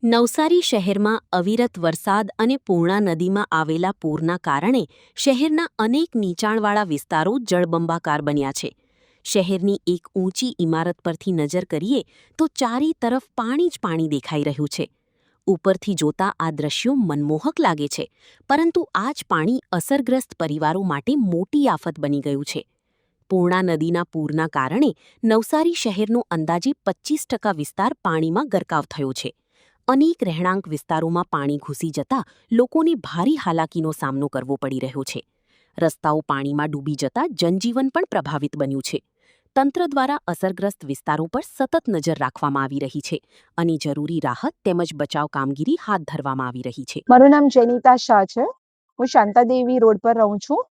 નવસારી શહેરમાં અવિરત વરસાદ અને પૂર્ણા નદીમાં આવેલા પૂરના કારણે શહેરના અનેક નીચાણવાળા વિસ્તારો જળબંબાકાર બન્યા છે. શહેરની એક ઊંચી ઇમારત પરથી નજર કરીએ તો ચારે તરફ પાણી જ પાણી દેખાઈ રહ્યું છે. ઉપરથી જોતા આ દ્રશ્યો મનમોહક લાગે છે, પરંતુ આ જ પાણી અસરગ્રસ્ત પરિવારો માટે મોટી આફત બની ગયું છે. પૂર્ણા નદીના પૂરના કારણે નવસારી શહેરનો અંદાજે 25% વિસ્તાર પાણીમાં ગરકાવ થયો છે. અનેક રહેણાંક વિસ્તારોમાં પાણી ઘૂસી જતા લોકોને ભારે હાલાકીનો સામનો કરવો પડી રહ્યો છે. રસ્તાઓ પાણીમાં ડૂબી જતા જનજીવન પણ પ્રભાવિત બન્યું છે. તંત્ર દ્વારા અસરગ્રસ્ત વિસ્તારો પર સતત નજર રાખવામાં આવી રહી છે અને જરૂરી રાહત તેમજ બચાવ કામગીરી હાથ ધરવામાં આવી રહી છે. મારું નામ જેનિતા શાહ છે. હું શાંતાદેવી રોડ પર રહું છું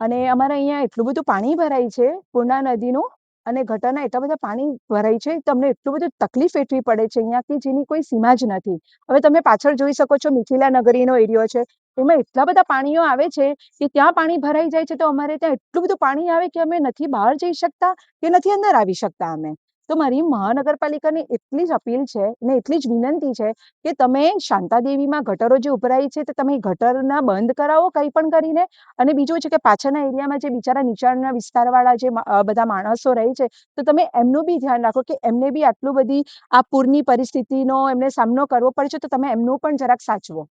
અને અમારે અહીંયા એટલું બધું પાણી ભરાય છે પૂર્ણા નદીનું અને ગટરના એટલા બધા પાણી ભરાય છે, તમને એટલું બધું તકલીફ વેઠવી પડે છે અહીંયા કે જેની કોઈ સીમા જ નથી. હવે તમે પાછળ જોઈ શકો છો, મિથિલા નગરીનો એરિયો છે, એમાં એટલા બધા પાણીઓ આવે છે કે ત્યાં પાણી ભરાઈ જાય છે તો અમારે ત્યાં એટલું બધું પાણી આવે કે અમે નથી બહાર જઈ શકતા કે નથી અંદર આવી શકતા અમે. તો મારી મહાનગરપાલિકાની એટલી જ અપીલ છે ને એટલી જ વિનંતી છે કે તમે શાંતાદેવીમાં ગટરો જે ઉભરાય છે તો તમે ગટરના બંધ કરાવો કંઈ પણ કરીને. અને બીજું છે કે પાછળના એરિયામાં જે બિચારા નીચાણના વિસ્તારવાળા જે બધા માણસો રહે છે તો તમે એમનું બી ધ્યાન રાખો કે એમને બી આટલું બધી આ પૂરની પરિસ્થિતિનો એમને સામનો કરવો પડે છે, તો તમે એમનું પણ જરાક સાચવો.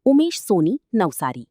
ઉમેશ સોની, નવસારી.